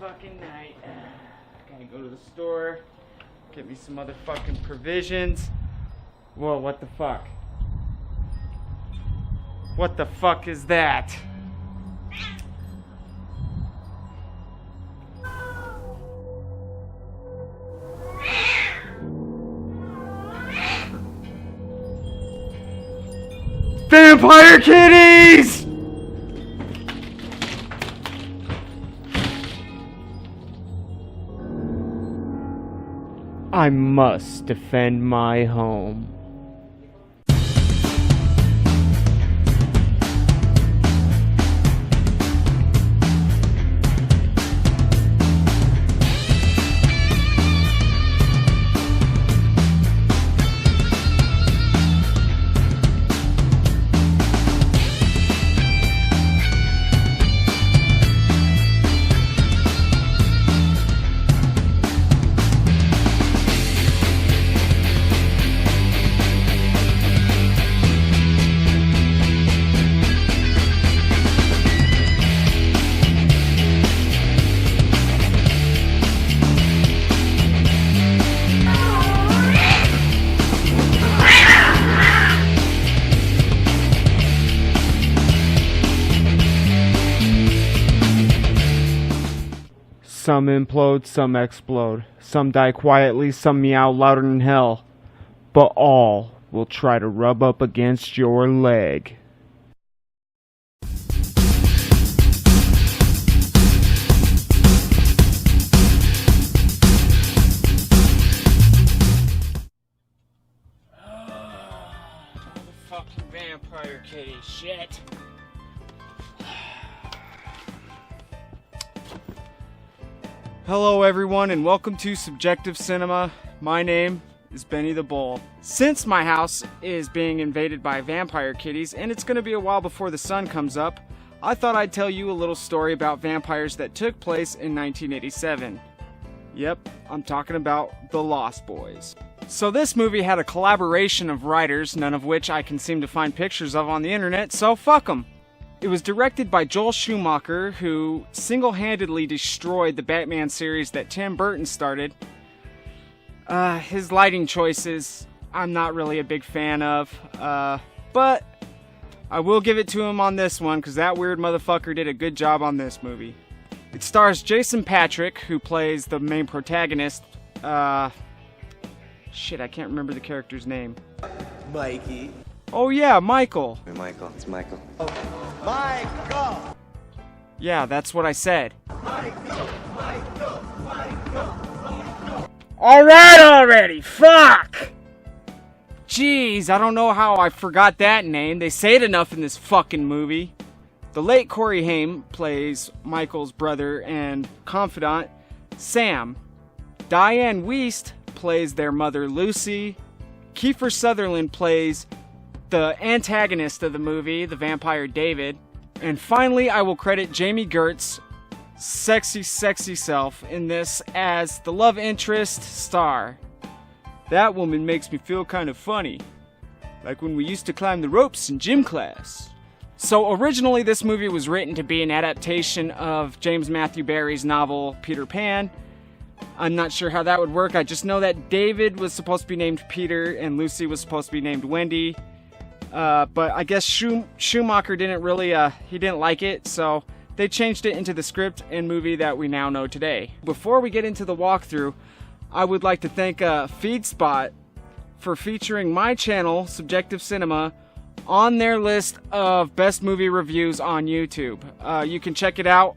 fucking night. Gotta go to the store, get me some motherfucking provisions. Whoa, what the fuck? What the fuck is that? Vampire kitties! I must defend my home. Some implode, some explode. Some die quietly, some meow louder than hell. But all will try to rub up against your leg. Motherfucking vampire kitty shit. Hello everyone and welcome to Subjective Cinema. My name is Benny the Bull. Since my house is being invaded by vampire kitties and it's going to be a while before the sun comes up, I thought I'd tell you a little story about vampires that took place in 1987. Yep, I'm talking about The Lost Boys. So this movie had a collaboration of writers, none of which I can seem to find pictures of on the internet, so fuck 'em. It was directed by Joel Schumacher, who single-handedly destroyed the Batman series that Tim Burton started. His lighting choices, I'm not really a big fan of, but I will give it to him on this one, because that weird motherfucker did a good job on this movie. It stars Jason Patric, who plays the main protagonist. Shit, I can't remember the character's name. Mikey. Oh yeah, Michael. Hey, Michael. It's Michael. Michael! Yeah, that's what I said. Michael! Alright already! Fuck! Jeez, I don't know how I forgot that name. They say it enough in this fucking movie. The late Corey Haim plays Michael's brother and confidant, Sam. Diane Wiest plays their mother, Lucy. Kiefer Sutherland plays the antagonist of the movie, the vampire David. And finally, I will credit Jamie Gertz, sexy self, in this as the love interest star. That woman makes me feel kind of funny. Like when we used to climb the ropes in gym class. So originally this movie was written to be an adaptation of James Matthew Barrie's novel Peter Pan. I'm not sure how that would work. I just know that David was supposed to be named Peter and Lucy was supposed to be named Wendy. But I guess Schumacher didn't really, he didn't like it, so they changed it into the script and movie that we now know today. Before we get into the walkthrough, I would like to thank Feedspot for featuring my channel, Subjective Cinema, on their list of best movie reviews on YouTube. You can check it out.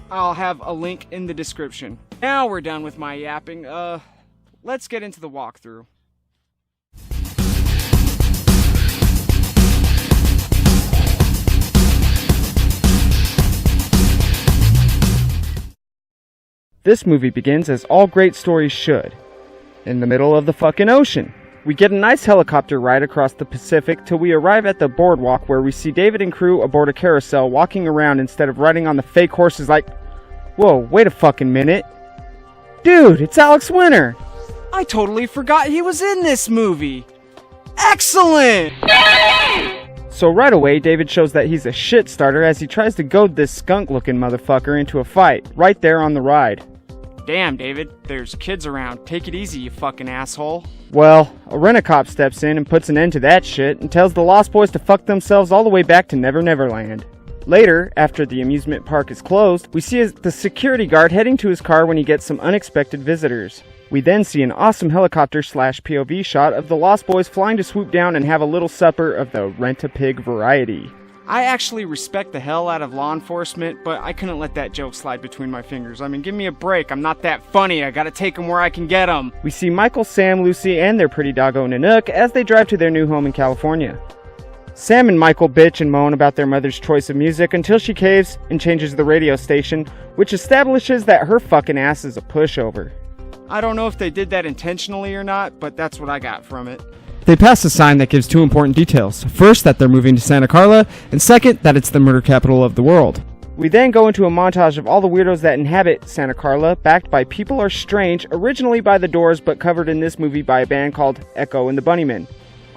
I'll have a link in the description. Now we're done with my yapping. Let's get into the walkthrough. This movie begins as all great stories should, in the middle of the fucking ocean. We get a nice helicopter ride across the Pacific till we arrive at the boardwalk where we see David and crew aboard a carousel walking around instead of riding on the fake horses like... Whoa, wait a fucking minute. Dude, it's Alex Winter! I totally forgot he was in this movie! Excellent! So right away, David shows that he's a shit starter as he tries to goad this skunk-looking motherfucker into a fight, right there on the ride. Damn, David, there's kids around. Take it easy, you fucking asshole. Well, a rent-a-cop steps in and puts an end to that shit and tells the Lost Boys to fuck themselves all the way back to Never Never Land. Later, after the amusement park is closed, we see the security guard heading to his car when he gets some unexpected visitors. We then see an awesome helicopter/POV shot of the Lost Boys flying to swoop down and have a little supper of the rent-a-pig variety. I actually respect the hell out of law enforcement, but I couldn't let that joke slide between my fingers. I mean, give me a break. I'm not that funny. I gotta take them where I can get them. We see Michael, Sam, Lucy, and their pretty doggo Nanook as they drive to their new home in California. Sam and Michael bitch and moan about their mother's choice of music until she caves and changes the radio station, which establishes that her fucking ass is a pushover. I don't know if they did that intentionally or not, but that's what I got from it. They pass a sign that gives two important details. First, that they're moving to Santa Carla, and second, that it's the murder capital of the world. We then go into a montage of all the weirdos that inhabit Santa Carla, backed by People Are Strange, originally by The Doors, but covered in this movie by a band called Echo and the Bunnymen.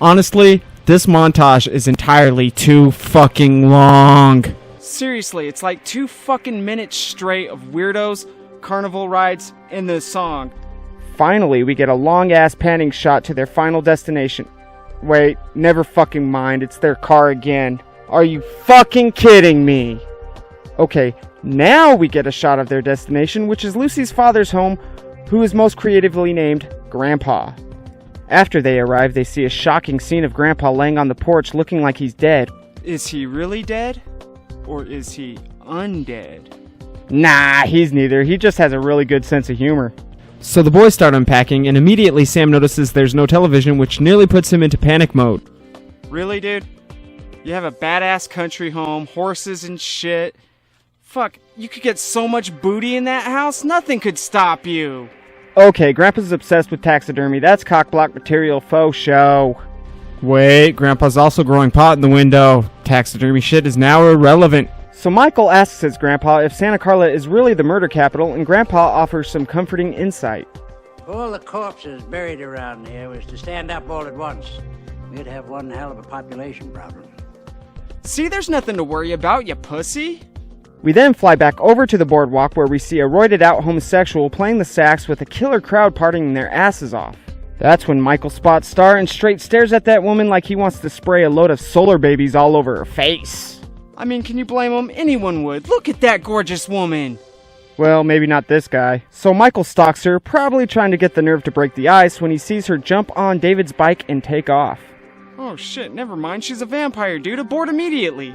Honestly, this montage is entirely too fucking long. Seriously, it's like 2 fucking minutes straight of weirdos, carnival rides, and the song. Finally, we get a long-ass panning shot to their final destination. Wait, never fucking mind, it's their car again. Are you fucking kidding me? Okay, now we get a shot of their destination, which is Lucy's father's home, who is most creatively named Grandpa. After they arrive, they see a shocking scene of Grandpa laying on the porch looking like he's dead. Is he really dead? Or is he undead? Nah, he's neither. He just has a really good sense of humor. So the boys start unpacking, and immediately Sam notices there's no television, which nearly puts him into panic mode. Really, dude? You have a badass country home, horses and shit. Fuck, you could get so much booty in that house, nothing could stop you. Okay, Grandpa's obsessed with taxidermy. That's cockblock material, faux show. Wait, Grandpa's also growing pot in the window. Taxidermy shit is now irrelevant. So Michael asks his grandpa if Santa Carla is really the murder capital, and Grandpa offers some comforting insight. All the corpses buried around here was to stand up all at once. We'd have one hell of a population problem. See, there's nothing to worry about, you pussy. We then fly back over to the boardwalk where we see a roided-out homosexual playing the sax with a killer crowd partying their asses off. That's when Michael spots Star and straight stares at that woman like he wants to spray a load of solar babies all over her face. I mean, can you blame him? Anyone would. Look at that gorgeous woman. Well, maybe not this guy. So Michael stalks her, probably trying to get the nerve to break the ice when he sees her jump on David's bike and take off. Oh shit, never mind. She's a vampire, dude. Abort immediately.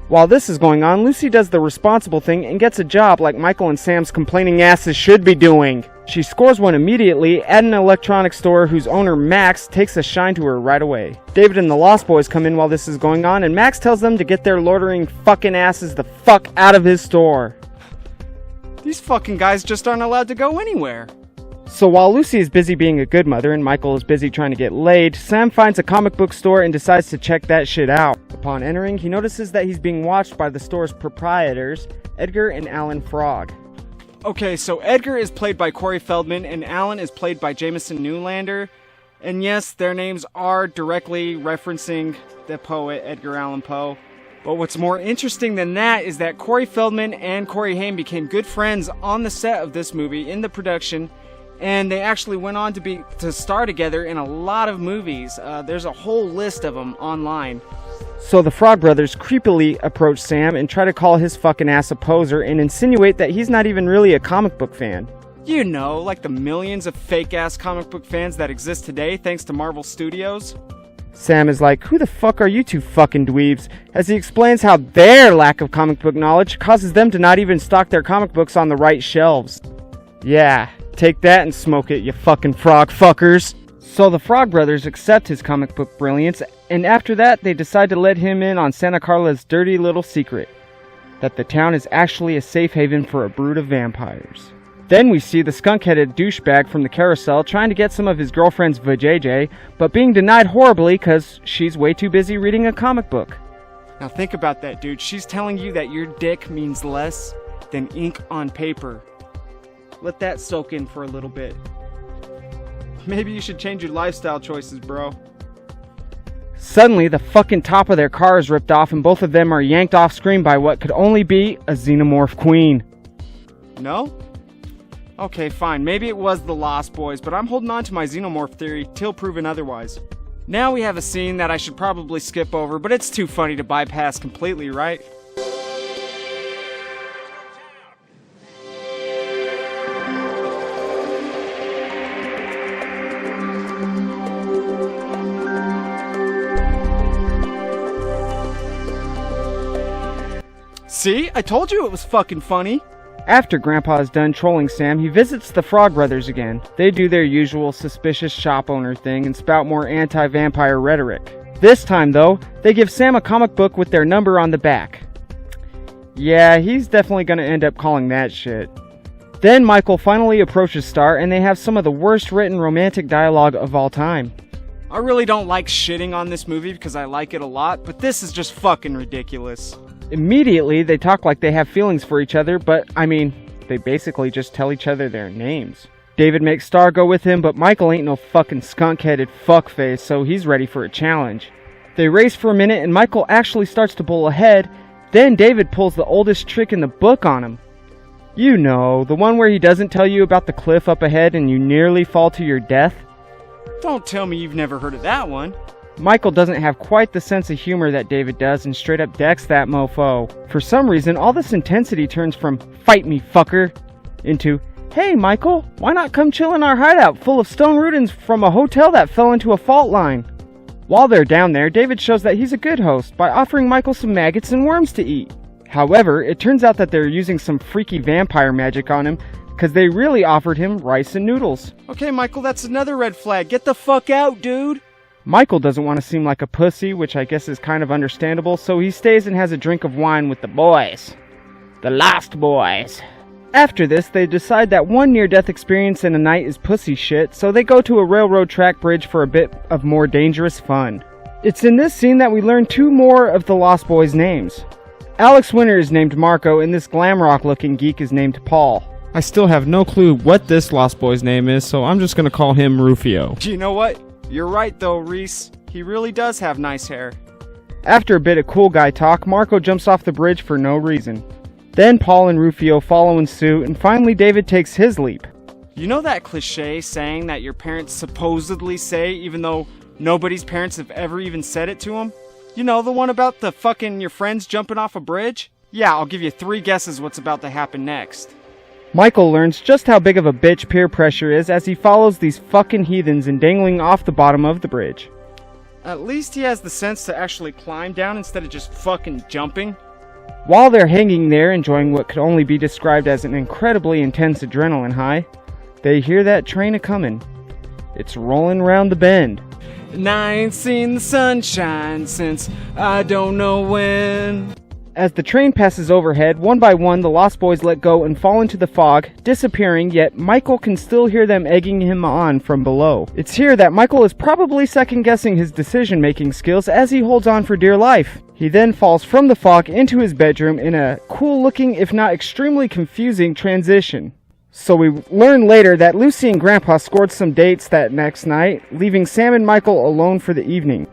While this is going on, Lucy does the responsible thing and gets a job like Michael and Sam's complaining asses should be doing. She scores one immediately at an electronics store whose owner, Max, takes a shine to her right away. David and the Lost Boys come in while this is going on, and Max tells them to get their loitering fucking asses the fuck out of his store. These fucking guys just aren't allowed to go anywhere. So while Lucy is busy being a good mother and Michael is busy trying to get laid, Sam finds a comic book store and decides to check that shit out. Upon entering, he notices that he's being watched by the store's proprietors, Edgar and Alan Frog. Okay, so Edgar is played by Corey Feldman and Alan is played by Jameson Newlander. And yes, their names are directly referencing the poet Edgar Allan Poe. But what's more interesting than that is that Corey Feldman and Corey Haim became good friends on the set of this movie in the production. And they actually went on to star together in a lot of movies. There's a whole list of them online. So the Frog Brothers creepily approach Sam and try to call his fucking ass a poser and insinuate that he's not even really a comic book fan. You know, like the millions of fake-ass comic book fans that exist today thanks to Marvel Studios. Sam is like, who the fuck are you two fucking dweebs? As he explains how their lack of comic book knowledge causes them to not even stock their comic books on the right shelves. Yeah. Take that and smoke it, you fucking frog fuckers. So the Frog Brothers accept his comic book brilliance, and after that they decide to let him in on Santa Carla's dirty little secret. That the town is actually a safe haven for a brood of vampires. Then we see the skunk-headed douchebag from the carousel trying to get some of his girlfriend's vajayjay, but being denied horribly because she's way too busy reading a comic book. Now think about that, dude. She's telling you that your dick means less than ink on paper. Let that soak in for a little bit. Maybe you should change your lifestyle choices, bro. Suddenly, the fucking top of their car is ripped off and both of them are yanked off screen by what could only be a xenomorph queen. No? Okay, fine. Maybe it was the Lost Boys, but I'm holding on to my xenomorph theory till proven otherwise. Now we have a scene that I should probably skip over, but it's too funny to bypass completely, right? See? I told you it was fucking funny. After Grandpa is done trolling Sam, he visits the Frog Brothers again. They do their usual suspicious shop owner thing and spout more anti-vampire rhetoric. This time, though, they give Sam a comic book with their number on the back. Yeah, he's definitely gonna end up calling that shit. Then Michael finally approaches Star and they have some of the worst written romantic dialogue of all time. I really don't like shitting on this movie because I like it a lot, but this is just fucking ridiculous. Immediately, they talk like they have feelings for each other, but, I mean, they basically just tell each other their names. David makes Star go with him, but Michael ain't no fucking skunk-headed fuckface, so he's ready for a challenge. They race for a minute, and Michael actually starts to bowl ahead, then David pulls the oldest trick in the book on him. You know, the one where he doesn't tell you about the cliff up ahead and you nearly fall to your death? Don't tell me you've never heard of that one. Michael doesn't have quite the sense of humor that David does and straight up decks that mofo. For some reason, all this intensity turns from, "Fight me, fucker," into, "Hey, Michael, why not come chill in our hideout full of stone rudins from a hotel that fell into a fault line?" While they're down there, David shows that he's a good host by offering Michael some maggots and worms to eat. However, it turns out that they're using some freaky vampire magic on him because they really offered him rice and noodles. Okay, Michael, that's another red flag. Get the fuck out, dude! Michael doesn't want to seem like a pussy, which I guess is kind of understandable, so he stays and has a drink of wine with the boys. The Lost Boys. After this, they decide that one near-death experience in a night is pussy shit, so they go to a railroad track bridge for a bit of more dangerous fun. It's in this scene that we learn two more of the Lost Boys' names. Alex Winter is named Marco, and this glam rock-looking geek is named Paul. I still have no clue what this Lost Boy's name is, so I'm just gonna call him Rufio. You know what? You're right though, Reese. He really does have nice hair. After a bit of cool guy talk, Marco jumps off the bridge for no reason. Then Paul and Rufio follow in suit, and finally David takes his leap. You know that cliche saying that your parents supposedly say even though nobody's parents have ever even said it to them? You know, the one about the fucking your friends jumping off a bridge? Yeah, I'll give you 3 guesses what's about to happen next. Michael learns just how big of a bitch peer pressure is as he follows these fucking heathens and dangling off the bottom of the bridge. At least he has the sense to actually climb down instead of just fucking jumping. While they're hanging there enjoying what could only be described as an incredibly intense adrenaline high, they hear that train a-comin'. It's rolling round the bend. And I ain't seen the sunshine since I don't know when. As the train passes overhead, one by one the Lost Boys let go and fall into the fog, disappearing, yet Michael can still hear them egging him on from below. It's here that Michael is probably second-guessing his decision-making skills as he holds on for dear life. He then falls from the fog into his bedroom in a cool-looking, if not extremely confusing, transition. So we learn later that Lucy and Grandpa scored some dates that next night, leaving Sam and Michael alone for the evening.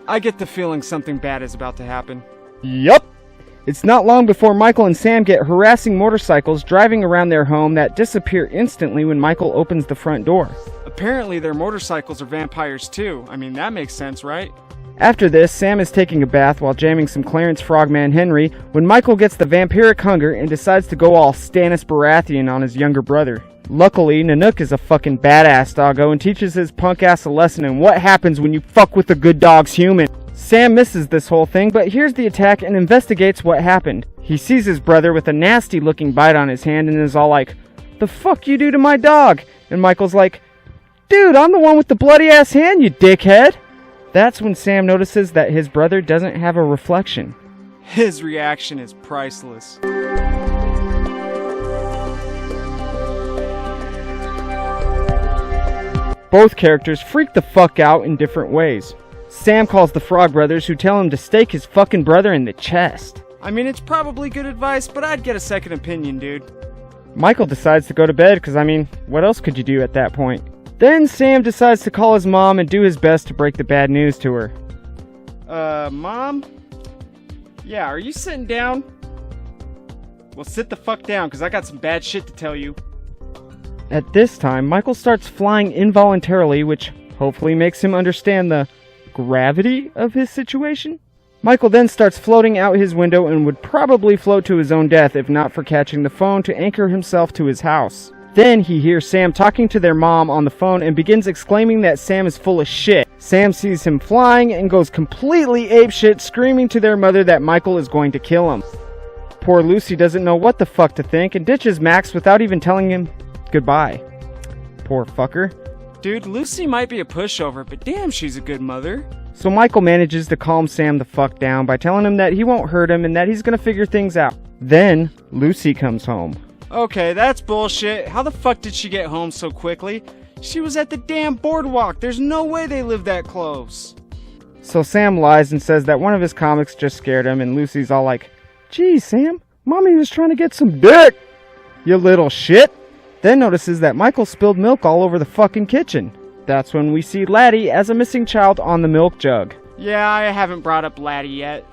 I get the feeling something bad is about to happen. Yup! It's not long before Michael and Sam get harassing motorcycles driving around their home that disappear instantly when Michael opens the front door. Apparently their motorcycles are vampires too. I mean, that makes sense, right? After this, Sam is taking a bath while jamming some Clarence Frogman Henry when Michael gets the vampiric hunger and decides to go all Stannis Baratheon on his younger brother. Luckily, Nanook is a fucking badass doggo and teaches his punk ass a lesson in what happens when you fuck with the good dog's human. Sam misses this whole thing, but hears the attack and investigates what happened. He sees his brother with a nasty looking bite on his hand and is all like, "The fuck you do to my dog?" And Michael's like, "Dude, I'm the one with the bloody ass hand, you dickhead." That's when Sam notices that his brother doesn't have a reflection. His reaction is priceless. Both characters freak the fuck out in different ways. Sam calls the Frog Brothers, who tell him to stake his fucking brother in the chest. I mean, it's probably good advice, but I'd get a second opinion, dude. Michael decides to go to bed, because I mean, what else could you do at that point? Then Sam decides to call his mom and do his best to break the bad news to her. Mom? Yeah, are you sitting down? Well, sit the fuck down, because I got some bad shit to tell you. At this time, Michael starts flying involuntarily, which hopefully makes him understand the gravity of his situation. Michael then starts floating out his window and would probably float to his own death if not for catching the phone to anchor himself to his house. Then he hears Sam talking to their mom on the phone and begins exclaiming that Sam is full of shit. Sam sees him flying and goes completely apeshit, screaming to their mother that Michael is going to kill him. Poor Lucy doesn't know what the fuck to think and ditches Max without even telling him goodbye. Poor fucker. Dude, Lucy might be a pushover, but damn, she's a good mother. So Michael manages to calm Sam the fuck down by telling him that he won't hurt him and that he's gonna figure things out. Then, Lucy comes home. Okay, that's bullshit. How the fuck did she get home so quickly? She was at the damn boardwalk. There's no way they live that close. So Sam lies and says that one of his comics just scared him, and Lucy's all like, "Geez, Sam, Mommy was trying to get some dick, you little shit." Then notices that Michael spilled milk all over the fucking kitchen. That's when we see Laddie as a missing child on the milk jug. Yeah, I haven't brought up Laddie yet.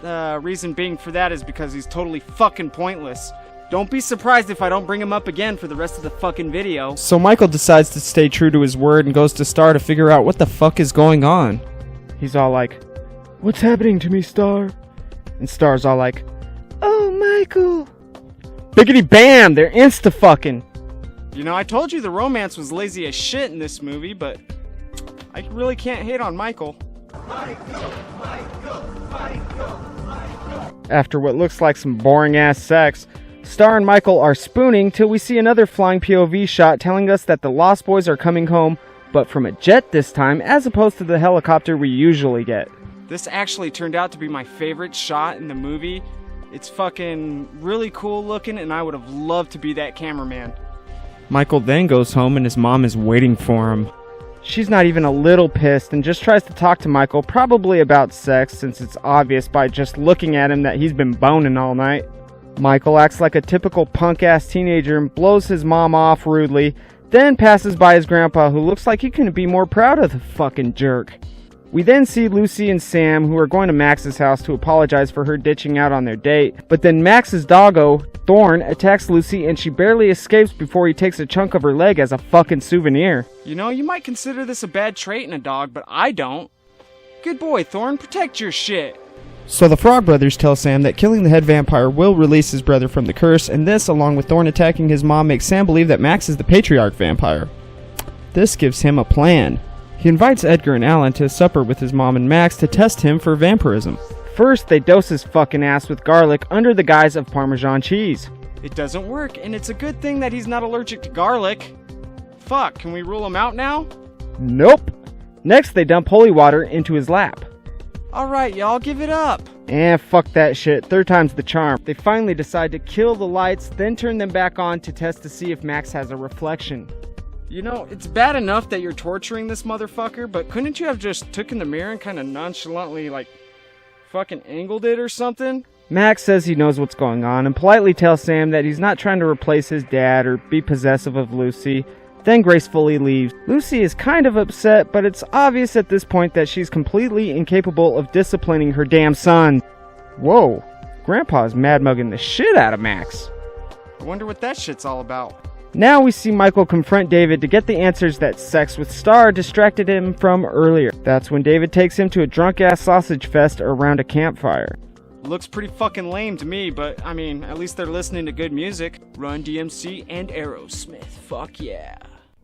Reason being for that is because he's totally fucking pointless. Don't be surprised if I don't bring him up again for the rest of the fucking video. So Michael decides to stay true to his word and goes to Star to figure out what the fuck is going on. He's all like, "What's happening to me, Star?" And Star's all like, "Oh, Michael." Biggity bam! They're insta-fucking. You know, I told you the romance was lazy as shit in this movie, but I really can't hate on Michael. After what looks like some boring-ass sex, Star and Michael are spooning till we see another flying POV shot telling us that the Lost Boys are coming home, but from a jet this time, as opposed to the helicopter we usually get. This actually turned out to be my favorite shot in the movie. It's fucking really cool looking, and I would have loved to be that cameraman. Michael then goes home and his mom is waiting for him. She's not even a little pissed and just tries to talk to Michael, probably about sex, since it's obvious by just looking at him that he's been boning all night. Michael acts like a typical punk-ass teenager and blows his mom off rudely, then passes by his grandpa, who looks like he couldn't be more proud of the fucking jerk. We then see Lucy and Sam, who are going to Max's house to apologize for her ditching out on their date, but then Max's doggo, Thorn, attacks Lucy and she barely escapes before he takes a chunk of her leg as a fucking souvenir. You know, you might consider this a bad trait in a dog, but I don't. Good boy, Thorn, protect your shit. So the Frog Brothers tell Sam that killing the head vampire will release his brother from the curse, and this, along with Thorn attacking his mom, makes Sam believe that Max is the patriarch vampire. This gives him a plan. He invites Edgar and Alan to supper with his mom and Max to test him for vampirism. First, they dose his fucking ass with garlic under the guise of Parmesan cheese. It doesn't work, and it's a good thing that he's not allergic to garlic. Fuck, can we rule him out now? Nope. Next, they dump holy water into his lap. Alright, y'all, give it up. Fuck that shit. Third time's the charm. They finally decide to kill the lights, then turn them back on to test to see if Max has a reflection. You know, it's bad enough that you're torturing this motherfucker, but couldn't you have just taken the mirror and kind of nonchalantly, fucking angled it or something? Max says he knows what's going on and politely tells Sam that he's not trying to replace his dad or be possessive of Lucy, then gracefully leaves. Lucy is kind of upset, but it's obvious at this point that she's completely incapable of disciplining her damn son. Whoa, Grandpa's mad mugging the shit out of Max. I wonder what that shit's all about. Now we see Michael confront David to get the answers that sex with Star distracted him from earlier. That's when David takes him to a drunk-ass sausage fest around a campfire. Looks pretty fucking lame to me, but I mean, at least they're listening to good music. Run DMC and Aerosmith, fuck yeah.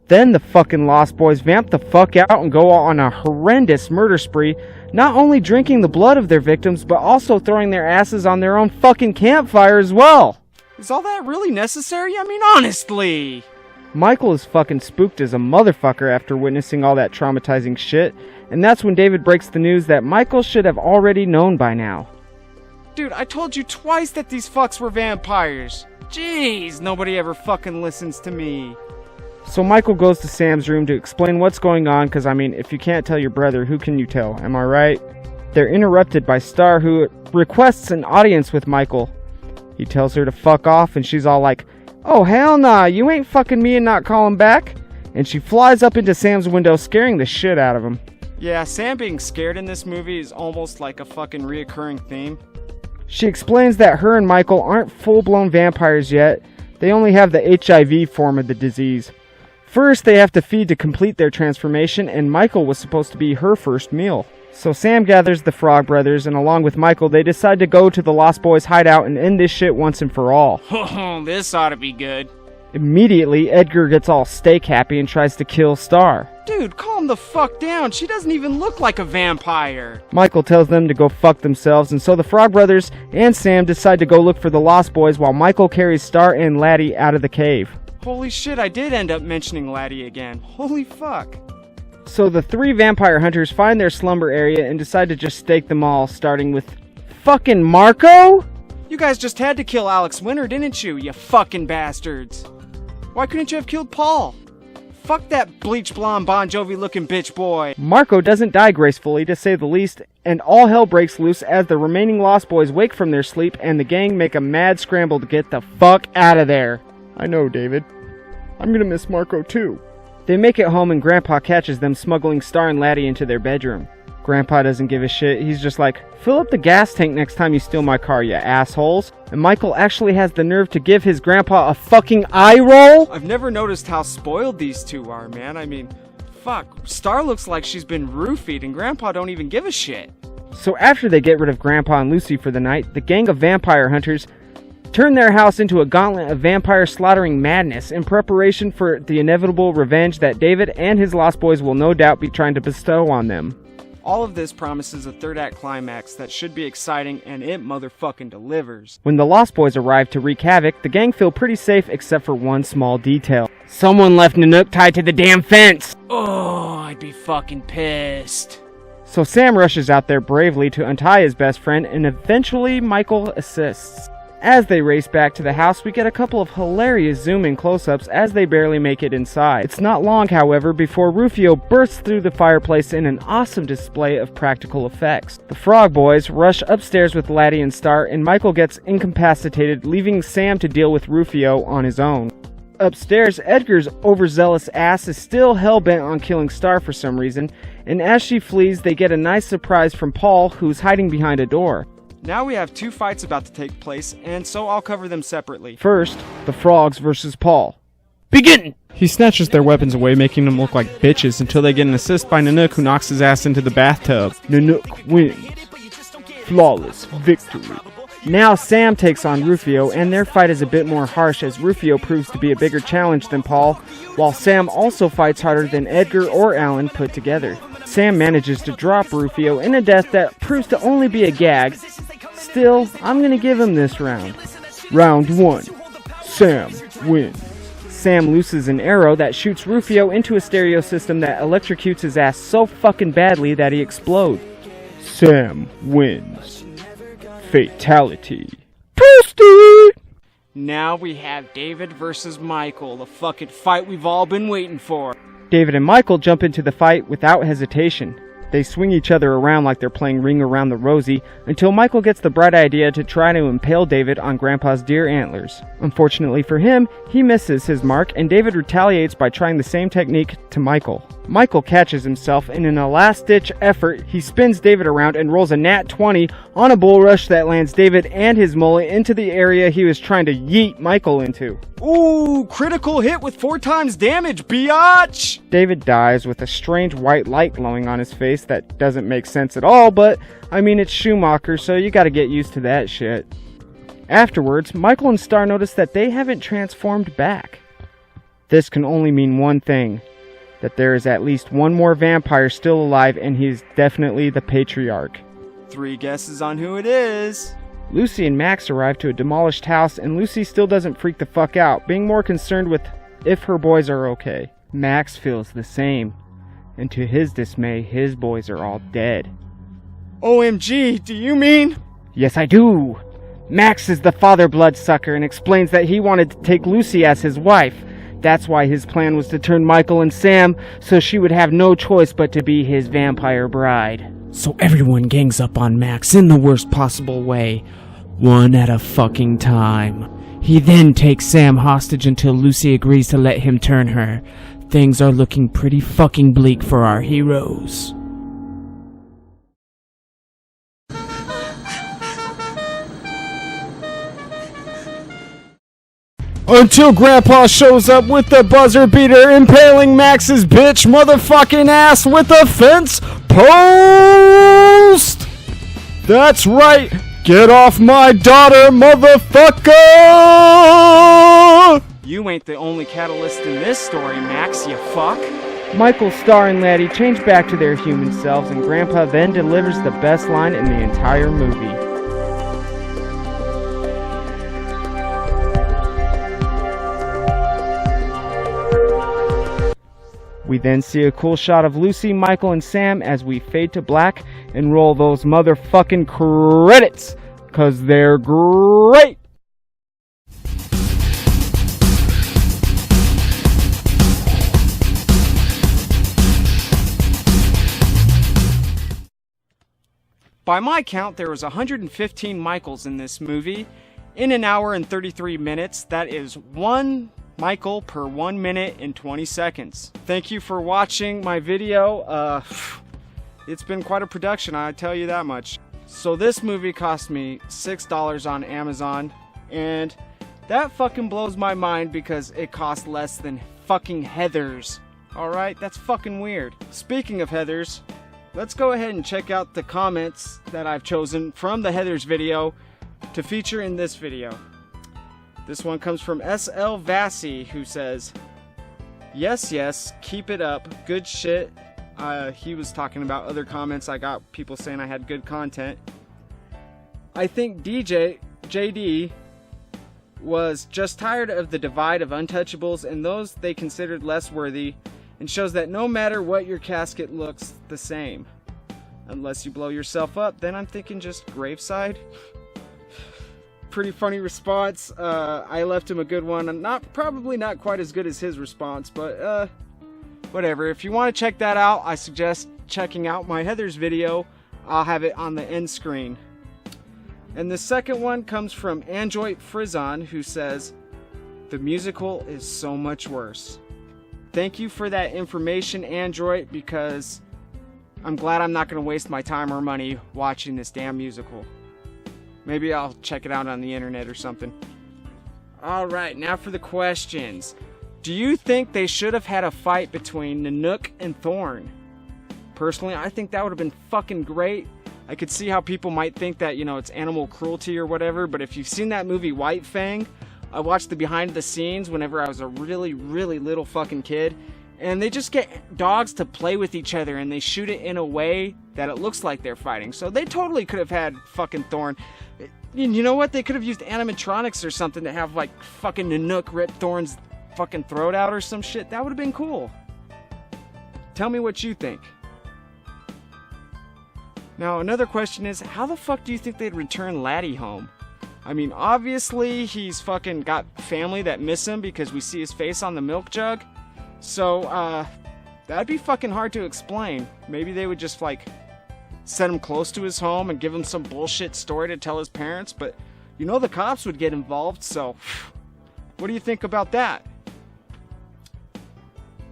Then the fucking Lost Boys vamp the fuck out and go on a horrendous murder spree, not only drinking the blood of their victims, but also throwing their asses on their own fucking campfire as well. Is all that really necessary? I mean, honestly! Michael is fucking spooked as a motherfucker after witnessing all that traumatizing shit, and that's when David breaks the news that Michael should have already known by now. Dude, I told you twice that these fucks were vampires. Jeez, nobody ever fucking listens to me. So Michael goes to Sam's room to explain what's going on, because I mean, if you can't tell your brother, who can you tell, am I right? They're interrupted by Star, who requests an audience with Michael. He tells her to fuck off, and she's all like, "Oh hell nah, you ain't fucking me and not calling back." And she flies up into Sam's window, scaring the shit out of him. Yeah, Sam being scared in this movie is almost like a fucking reoccurring theme. She explains that her and Michael aren't full-blown vampires yet. They only have the HIV form of the disease. First, they have to feed to complete their transformation, and Michael was supposed to be her first meal. So Sam gathers the Frog Brothers, and along with Michael, they decide to go to the Lost Boys' hideout and end this shit once and for all. Oh, this ought to be good. Immediately, Edgar gets all steak happy and tries to kill Star. Dude, calm the fuck down. She doesn't even look like a vampire. Michael tells them to go fuck themselves, and so the Frog Brothers and Sam decide to go look for the Lost Boys while Michael carries Star and Laddie out of the cave. Holy shit, I did end up mentioning Laddie again. Holy fuck. So the three vampire hunters find their slumber area and decide to just stake them all, starting with fucking Marco? You guys just had to kill Alex Winter, didn't you, you fucking bastards? Why couldn't you have killed Paul? Fuck that bleach blonde Bon Jovi looking bitch boy. Marco doesn't die gracefully, to say the least, and all hell breaks loose as the remaining Lost Boys wake from their sleep and the gang make a mad scramble to get the fuck out of there. I know, David. I'm gonna miss Marco too. They make it home and Grandpa catches them smuggling Star and Laddie into their bedroom. Grandpa doesn't give a shit. He's just like, fill up the gas tank next time you steal my car, you assholes. And Michael actually has the nerve to give his grandpa a fucking eye roll? I've never noticed how spoiled these two are, man. I mean, fuck. Star looks like she's been roofied and Grandpa don't even give a shit. So after they get rid of Grandpa and Lucy for the night, the gang of vampire hunters turn their house into a gauntlet of vampire slaughtering madness in preparation for the inevitable revenge that David and his Lost Boys will no doubt be trying to bestow on them. All of this promises a third act climax that should be exciting, and it motherfucking delivers. When the Lost Boys arrive to wreak havoc, the gang feel pretty safe except for one small detail. Someone left Nanook tied to the damn fence! Oh, I'd be fucking pissed. So Sam rushes out there bravely to untie his best friend, and eventually Michael assists. As they race back to the house, we get a couple of hilarious zoom-in close-ups as they barely make it inside. It's not long, however, before Rufio bursts through the fireplace in an awesome display of practical effects. The Frog Boys rush upstairs with Laddie and Star, and Michael gets incapacitated, leaving Sam to deal with Rufio on his own. Upstairs, Edgar's overzealous ass is still hell-bent on killing Star for some reason, and as she flees, they get a nice surprise from Paul, who's hiding behind a door. Now we have two fights about to take place, and so I'll cover them separately. First, the Frogs versus Paul. Begin! He snatches their weapons away, making them look like bitches until they get an assist by Nanook, who knocks his ass into the bathtub. Nanook wins. Flawless victory. Now Sam takes on Rufio, and their fight is a bit more harsh as Rufio proves to be a bigger challenge than Paul, while Sam also fights harder than Edgar or Alan put together. Sam manages to drop Rufio in a death that proves to only be a gag. Still, I'm gonna give him this round. Round 1. Sam wins. Sam looses an arrow that shoots Rufio into a stereo system that electrocutes his ass so fucking badly that he explodes. Sam wins. Fatality. Toasty! Now we have David versus Michael, the fucking fight we've all been waiting for. David and Michael jump into the fight without hesitation. They swing each other around like they're playing Ring Around the Rosie until Michael gets the bright idea to try to impale David on Grandpa's deer antlers. Unfortunately for him, he misses his mark and David retaliates by trying the same technique to Michael. Michael catches himself and in a last-ditch effort, he spins David around and rolls a nat 20 on a bull rush that lands David and his mullet into the area he was trying to yeet Michael into. Ooh, critical hit with 4 times damage, biatch! David dies with a strange white light glowing on his face that doesn't make sense at all, but I mean it's Schumacher, so you gotta get used to that shit. Afterwards, Michael and Star notice that they haven't transformed back. This can only mean one thing, that there is at least one more vampire still alive and he is definitely the patriarch. 3 guesses on who it is. Lucy and Max arrive to a demolished house and Lucy still doesn't freak the fuck out, being more concerned with if her boys are okay. Max feels the same, and to his dismay, his boys are all dead. OMG, do you mean? Yes, I do! Max is the father bloodsucker and explains that he wanted to take Lucy as his wife. That's why his plan was to turn Michael and Sam so she would have no choice but to be his vampire bride. So everyone gangs up on Max in the worst possible way, one at a fucking time. He then takes Sam hostage until Lucy agrees to let him turn her. Things are looking pretty fucking bleak for our heroes. Until Grandpa shows up with the buzzer beater, impaling Max's bitch motherfucking ass with a fence post! That's right! Get off my daughter, motherfucker! You ain't the only catalyst in this story, Max, you fuck. Michael, Star, and Laddie change back to their human selves, and Grandpa then delivers the best line in the entire movie. We then see a cool shot of Lucy, Michael, and Sam as we fade to black and roll those motherfucking credits, 'cause they're great! By my count, there was 115 Michaels in this movie. In an hour and 33 minutes, that is one Michael per 1 minute and 20 seconds. Thank you for watching my video. It's been quite a production, I tell you that much. So this movie cost me $6 on Amazon, and that fucking blows my mind because it cost less than fucking Heathers. Alright, that's fucking weird. Speaking of Heathers, let's go ahead and check out the comments that I've chosen from the Heathers video to feature in this video. This one comes from SL Vassy, who says, yes, keep it up, good shit. He was talking about other comments. I got people saying I had good content. I think JD was just tired of the divide of untouchables and those they considered less worthy, and shows that no matter what, your casket looks the same. Unless you blow yourself up, then I'm thinking just graveside. Pretty funny response. I left him a good one. Probably not quite as good as his response, but whatever. If you want to check that out, I suggest checking out my Heathers video. I'll have it on the end screen. And the second one comes from Android Frizzon, who says, the musical is so much worse. Thank you for that information, Android, because I'm glad I'm not going to waste my time or money watching this damn musical. Maybe I'll check it out on the internet or something. Alright, now for the questions. Do you think they should have had a fight between Nanook and Thorn? Personally, I think that would have been fucking great. I could see how people might think that, you know, it's animal cruelty or whatever, but if you've seen that movie White Fang, I watched the behind the scenes whenever I was a really, really little fucking kid, and they just get dogs to play with each other and they shoot it in a way that it looks like they're fighting. So they totally could have had fucking Thorn. You know what? They could have used animatronics or something to have like fucking Nanook rip Thorn's fucking throat out or some shit. That would have been cool. Tell me what you think. Now another question is, how the fuck do you think they'd return Laddie home? I mean, obviously he's fucking got family that miss him because we see his face on the milk jug. So, that'd be fucking hard to explain. Maybe they would just like send him close to his home and give him some bullshit story to tell his parents, but you know the cops would get involved, so what do you think about that?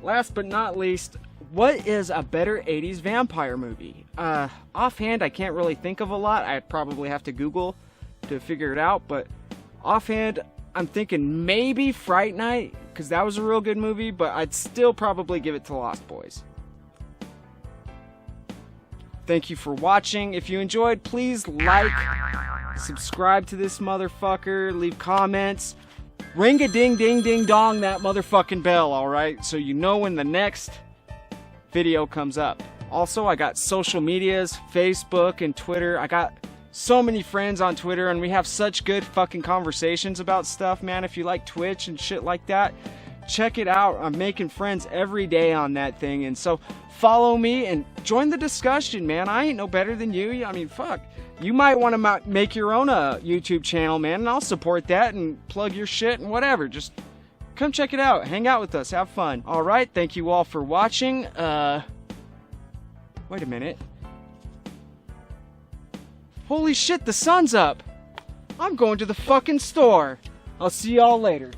Last but not least, what is a better 80s vampire movie? Offhand, I can't really think of a lot. I'd probably have to Google to figure it out, but offhand, I'm thinking maybe Fright Night, because that was a real good movie, but I'd still probably give it to Lost Boys. Thank you for watching. If you enjoyed, please like, subscribe to this motherfucker, leave comments, ring a ding ding ding dong that motherfucking bell, alright? So you know when the next video comes up. Also, I got social medias, Facebook and Twitter. I got so many friends on Twitter and we have such good fucking conversations about stuff, man. If you like Twitch and shit like that, check it out. I'm making friends every day on that thing, and so follow me and join the discussion, man. I ain't no better than you. I mean, fuck. You might want to make your own YouTube channel, man, and I'll support that and plug your shit and whatever. Just come check it out. Hang out with us. Have fun. Alright, thank you all for watching. Wait a minute. Holy shit, the sun's up. I'm going to the fucking store. I'll see y'all later.